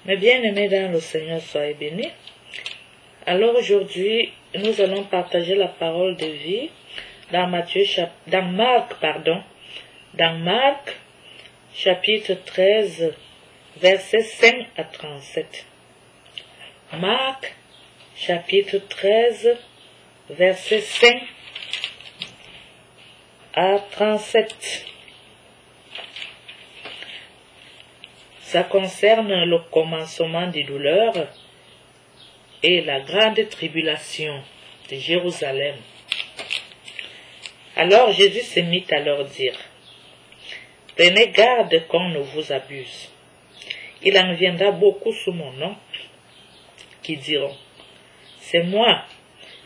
Mes bien-aimés dans le Seigneur, soyez bénis. Alors aujourd'hui, nous allons partager la parole de vie dans Marc, chapitre 13, versets 5 à 37. Marc, chapitre 13, versets 5 à 37. Ça concerne le commencement des douleurs et la grande tribulation de Jérusalem. Alors Jésus se mit à leur dire: prenez garde qu'on ne vous abuse. Il en viendra beaucoup sous mon nom qui diront: c'est moi,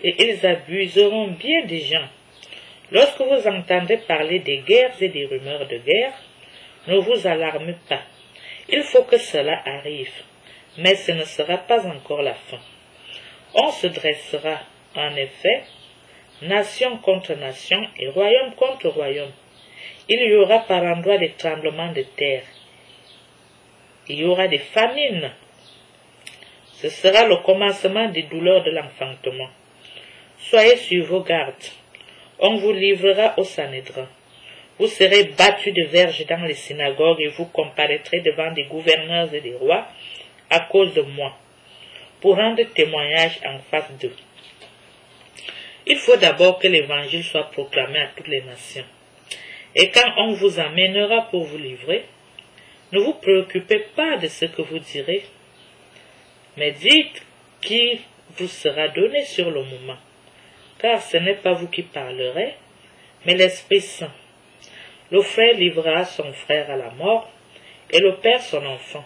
et ils abuseront bien des gens. Lorsque vous entendez parler des guerres et des rumeurs de guerre, ne vous alarmez pas. Il faut que cela arrive, mais ce ne sera pas encore la fin. On se dressera, en effet, nation contre nation et royaume contre royaume. Il y aura par endroits des tremblements de terre. Il y aura des famines. Ce sera le commencement des douleurs de l'enfantement. Soyez sur vos gardes. On vous livrera au Sanhédrin. Vous serez battus de verges dans les synagogues et vous comparaîtrez devant des gouverneurs et des rois à cause de moi, pour rendre témoignage en face d'eux. Il faut d'abord que l'évangile soit proclamé à toutes les nations. Et quand on vous amènera pour vous livrer, ne vous préoccupez pas de ce que vous direz, mais dites qui vous sera donné sur le moment, car ce n'est pas vous qui parlerez, mais l'Esprit Saint. Le frère livrera son frère à la mort, et le père son enfant.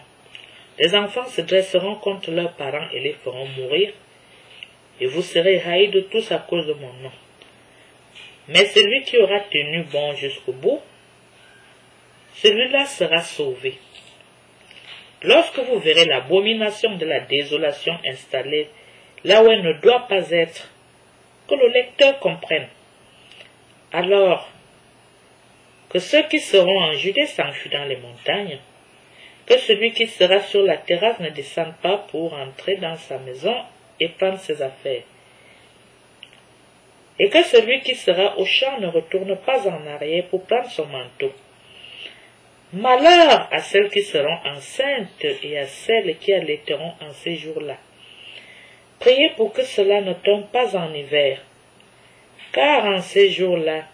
Les enfants se dresseront contre leurs parents et les feront mourir, et vous serez haïs de tous à cause de mon nom. Mais celui qui aura tenu bon jusqu'au bout, celui-là sera sauvé. Lorsque vous verrez l'abomination de la désolation installée là où elle ne doit pas être, que le lecteur comprenne. Alors, que ceux qui seront en Judée s'enfuient dans les montagnes, que celui qui sera sur la terrasse ne descende pas pour entrer dans sa maison et prendre ses affaires, et que celui qui sera au champ ne retourne pas en arrière pour prendre son manteau. Malheur à celles qui seront enceintes et à celles qui allaiteront en ces jours-là. Priez pour que cela ne tombe pas en hiver, car en ces jours-là,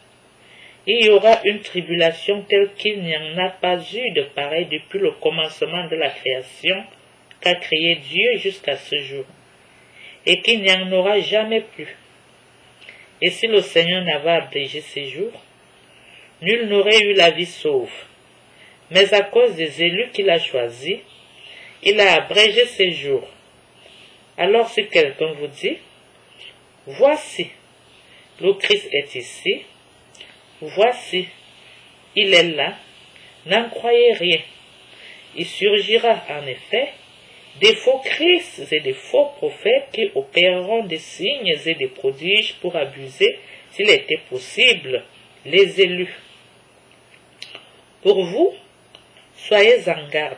il y aura une tribulation telle qu'il n'y en a pas eu de pareil depuis le commencement de la création qu'a créé Dieu jusqu'à ce jour, et qu'il n'y en aura jamais plus. Et si le Seigneur n'avait abrégé ces jours, nul n'aurait eu la vie sauve. Mais à cause des élus qu'il a choisis, il a abrégé ces jours. Alors si quelqu'un vous dit: voici, le Christ est ici, voici, il est là, n'en croyez rien. Il surgira en effet des faux Christs et des faux prophètes qui opéreront des signes et des prodiges pour abuser, s'il était possible, les élus. Pour vous, soyez en garde.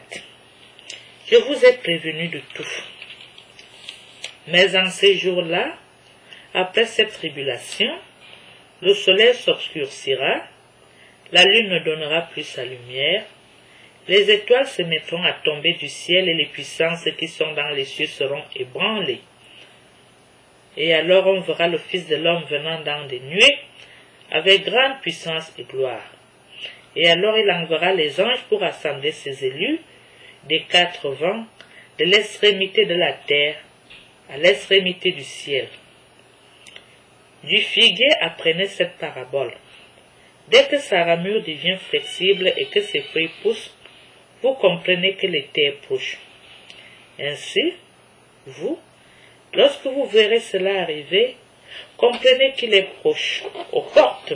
Je vous ai prévenu de tout. Mais en ces jours-là, après cette tribulation, le soleil s'obscurcira, la lune ne donnera plus sa lumière, les étoiles se mettront à tomber du ciel et les puissances qui sont dans les cieux seront ébranlées. Et alors on verra le Fils de l'homme venant dans des nuées, avec grande puissance et gloire. Et alors il enverra les anges pour assembler ses élus des quatre vents, de l'extrémité de la terre à l'extrémité du ciel. Du figuier apprenez cette parabole. Dès que sa ramure devient flexible et que ses feuilles poussent, vous comprenez que l'été est proche. Ainsi, vous, lorsque vous verrez cela arriver, comprenez qu'il est proche, aux portes.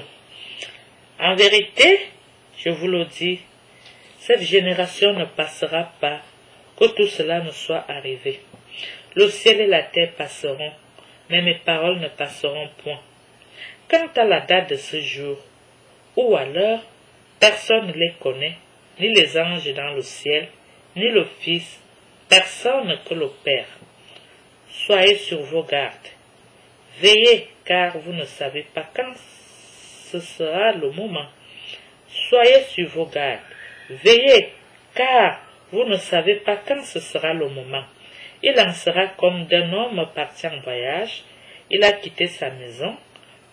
En vérité, je vous le dis, cette génération ne passera pas, que tout cela ne soit arrivé. Le ciel et la terre passeront, mais mes paroles ne passeront point. Quant à la date de ce jour, ou à l'heure, personne ne les connaît, ni les anges dans le ciel, ni le Fils, personne que le Père. Soyez sur vos gardes. Veillez, car vous ne savez pas quand ce sera le moment. Soyez sur vos gardes. Veillez, car vous ne savez pas quand ce sera le moment. Il en sera comme d'un homme parti en voyage. Il a quitté sa maison,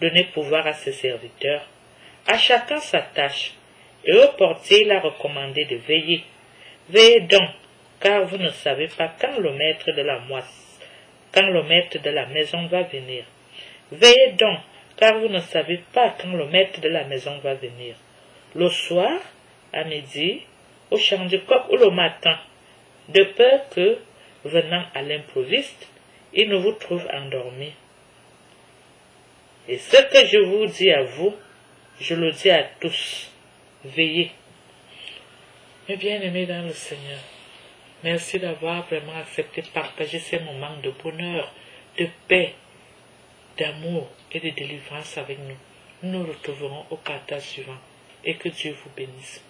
donné pouvoir à ses serviteurs, à chacun sa tâche, et au portier il a recommandé de veiller. Veillez donc, car vous ne savez pas quand le maître de la maison va venir. Veillez donc, car vous ne savez pas quand le maître de la maison va venir. Le soir, à midi, au chant du coq ou le matin, de peur que, venant à l'improviste, il ne vous trouve endormi. Et ce que je vous dis à vous, je le dis à tous. Veillez. Mes bien-aimés dans le Seigneur, merci d'avoir vraiment accepté de partager ces moments de bonheur, de paix, d'amour et de délivrance avec nous. Nous nous retrouverons au partage suivant et que Dieu vous bénisse.